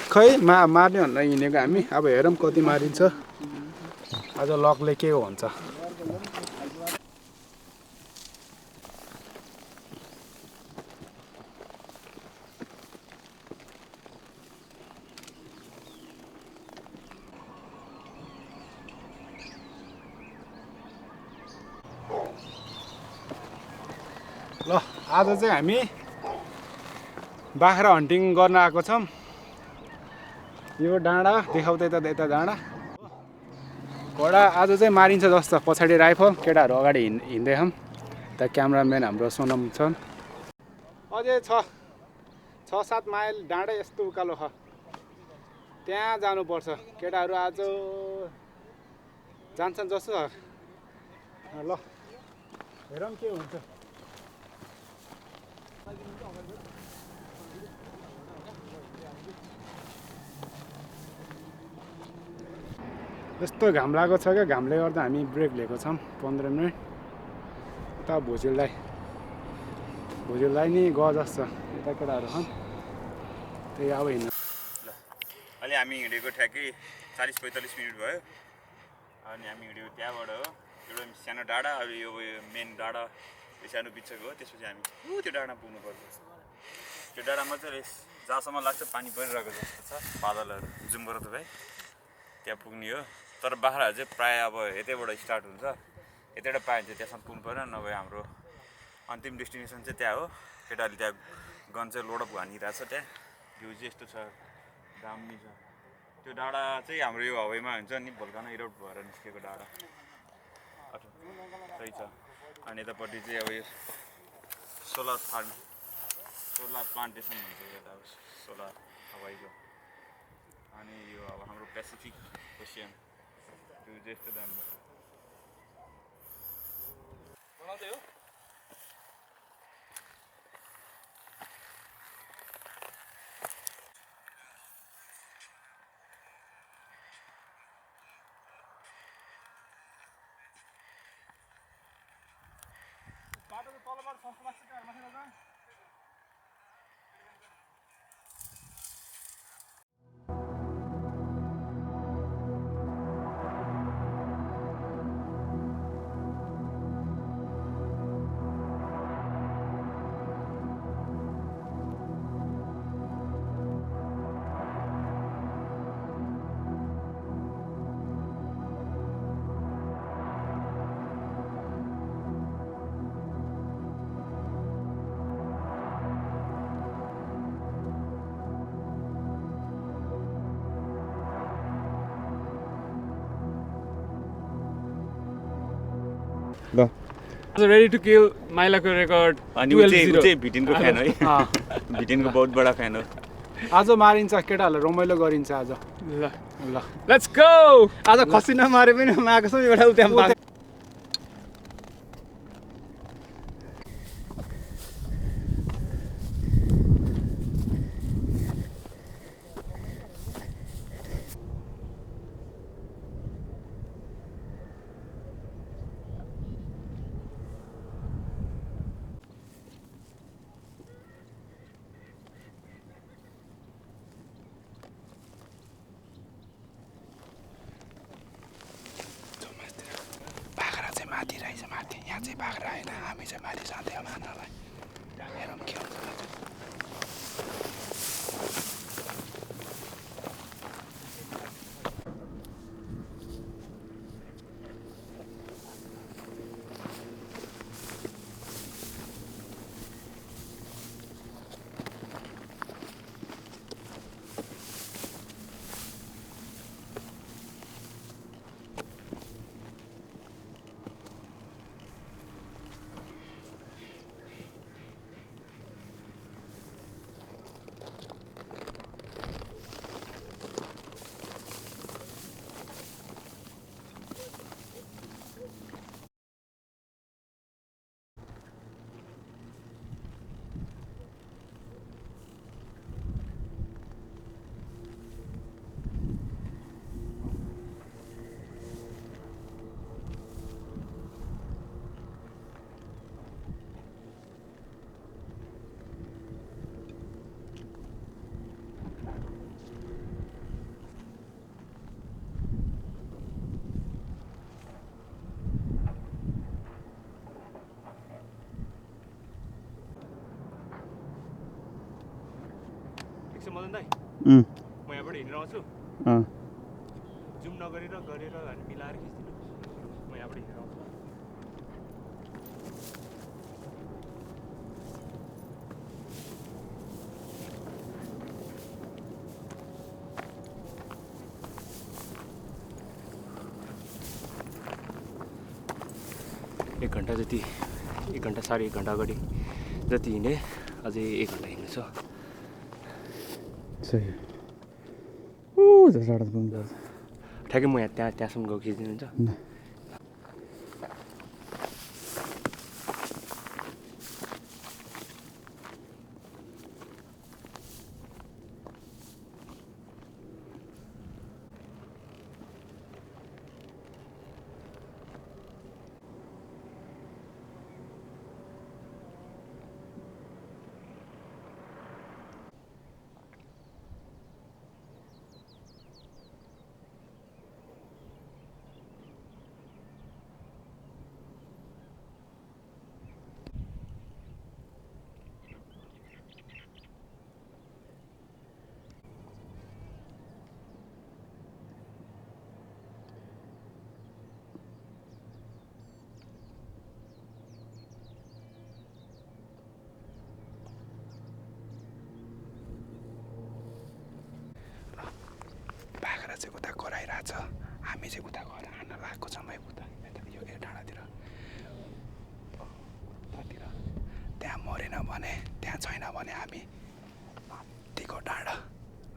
खै मार्ने भनेर हिँडेको हामी। अब हेरौँ कति मारिन्छ। आज लकले के हुन्छ। ल आज चाहिँ हामी बाख्रा हन्टिङ गर्न आएको छौँ। यो डाँडा देखाउँदै यता डाँडा घोडा आज चाहिँ मारिन्छ जस्तो। पछाडि राइफल, केटाहरू अगाडि हिँड्दैछौँ। त क्यामराम्यान हाम्रो सोनम छन्। अझै 6-7 माइल डाँडा यस्तो उकालो छ। त्यहाँ जानुपर्छ। केटाहरू आज जान्छन् जस्तो छ। ल हेरौँ के हुन्छ। यस्तो घाम लागेको छ क्या। घामले गर्दा हामी ब्रेक लिएको छौँ 15 मिनट। उता भुजेललाई नि गयो जस्तो यता केटाहरू छन्। त्यही अब हिँड्नु। ल अहिले हामी हिँडेको ठ्याक्कै 40-45 मिनट भयो। अनि हामी हिँडेको त्यहाँबाट हो एउटा सानो डाँडा। अब यो मेन डाँडा सानो बिचको हो। त्यसपछि हामी त्यो डाँडा पुग्नुपर्छ। त्यो डाँडामा चाहिँ जहाँसम्म लाग्छ पानी परिरहेको जस्तो छ। बादलहरू जुम गर त भाइ। त्यहाँ पुग्ने हो। तर बाख्राहरू चाहिँ प्रायः अब यतैबाट स्टार्ट हुन्छ। यतैबाट पाइन्छ त्यहाँसम्म पुग्नु पऱ्यो। नभए हाम्रो अन्तिम डेस्टिनेसन चाहिँ त्यहाँ हो। केटाहरूले त्यहाँ गन चाहिँ लोडअप हानिरहेको छ। त्यहाँ भ्यू चाहिँ यस्तो छ, दामी छ। त्यो डाँडा चाहिँ हाम्रो यो हवाईमा हुन्छ नि, भोल्कानो इरोड भएर निस्केको डाँडा सही छ। अनि यतापट्टि चाहिँ अब यो सोलर प्लान्टेसन भन्छ यता सोलर हवाईको। अनि यो अब हाम्रो पेसिफिक ओसियन त्यो चाहिँ यस्तो दामी बनाउँदै हो। बाटोको तलबाट सस्तो लाग्छ क्या माथि नजाउँ। रेडी टु किल माइलाको रेकर्ड। अनि ऊ चाहिँ भिटिनको फ्यान है। भिटिनको बहुत बडा फ्यान हो। आज मारिन्छ केटाहरूलाई रमाइलो गरिन्छ आज। ल लेट्स गो। आज खसी नमारे पनि म आएको छु एउटा उता बाख्रा चाहिँ माथि रहेछ। माथि यहाँ चाहिँ बाख्रा होइन, हामी चाहिँ माथि जाँदै मानलाई हेरौँ के हुन्छ। दाइ उम्, म यहाँबाट हिँडिरहेको छु अँ। जुम नगरेर गरेर हामी मिलाएर खिच्दिनु म यहाँबाट हिँडिरहेको छु एक घन्टा जति 1 घन्टा साढे 1 घन्टा अगाडि जति हिँडेँ अझै 1 घन्टा हिँड्नु छ सही झडाड पुग्नुपर्छ ठ्याक्कै म यहाँ त्यहाँसम्म गएको खिचिदिनु हुन्छ बाख्रा चाहिँ उता कराइरहेछ हामी चाहिँ उता गएर हान्न लागेको छौँ है उता यो डाँडातिर उतातिर त्यहाँ मरेन भने त्यहाँ छैन भने हामी माथिको डाँडा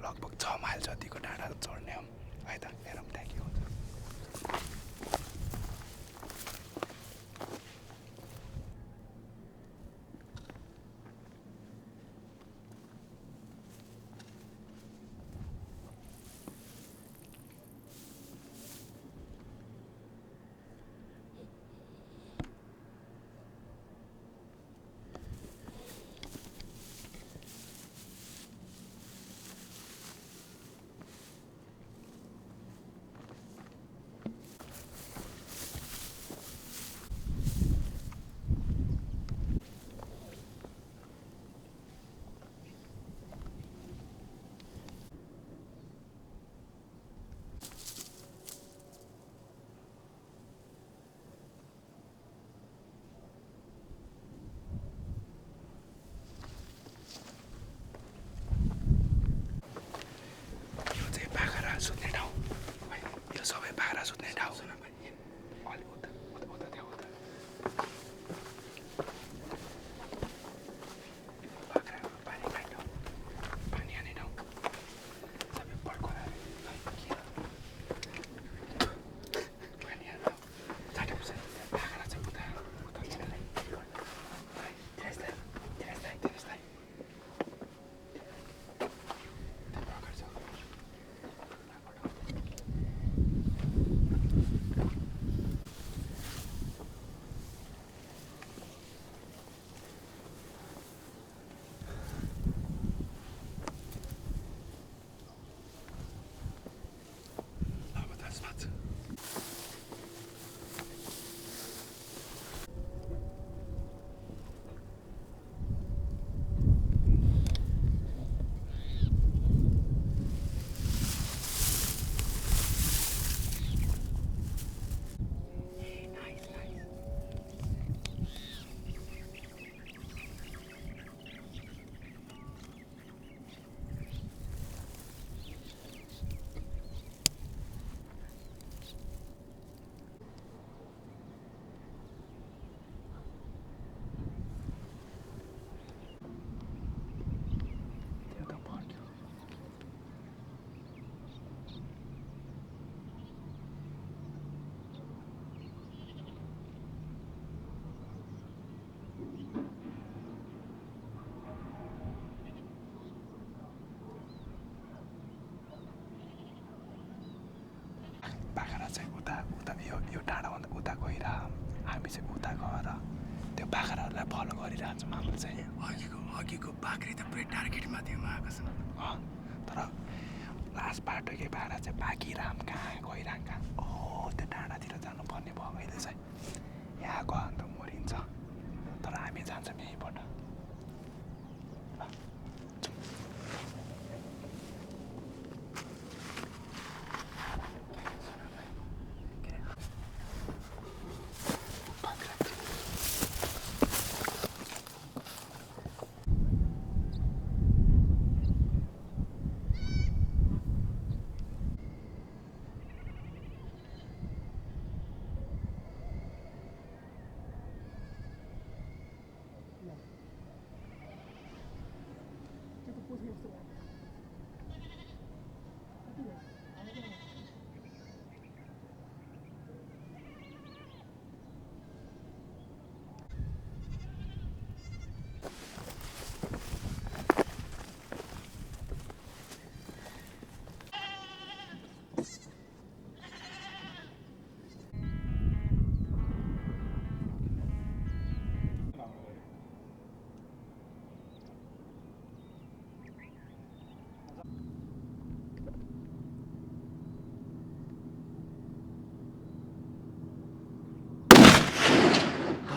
लगभग 6 माइल जतिको डाँडा चढ्ने हौँ है त हेरौँ त्यहाँ के हुन्छ सुत्ने ठाउँ यो सबै बाख्रा सुत्ने ठाउँ अलि उता उता उता त्यहाँ उता बाख्राहरू पानी खाने ठाउँ पानी हाने ठाउँ सबै पड्काएर पानी हाल्नु चाँडै पुग्छ बाख्रा चाहिँ उता उता लिनलाई त्यसलाई बाख्रा चाहिँ उता उता यो डाँडाभन्दा उता गएर हामी चाहिँ उता गएर त्यो बाख्राहरूलाई फलो गरिरहेछौँ हाम्रो चाहिँ अघिको बाख्री त पुरै टार्गेटमा थियो आएको छ तर लास्ट बाटोकै बाख्रा चाहिँ भागिराम कहाँ गइरहँ कहाँ त्यो डाँडातिर जानुपर्ने भयो अहिले चाहिँ यहाँ गयो भने त मरिन्छ तर हामी जान्छौँ यहीँबाट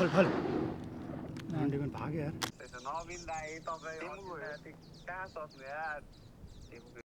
फल फल आन्टी पनि भाग्यो यार नवीन दाई तपाईँ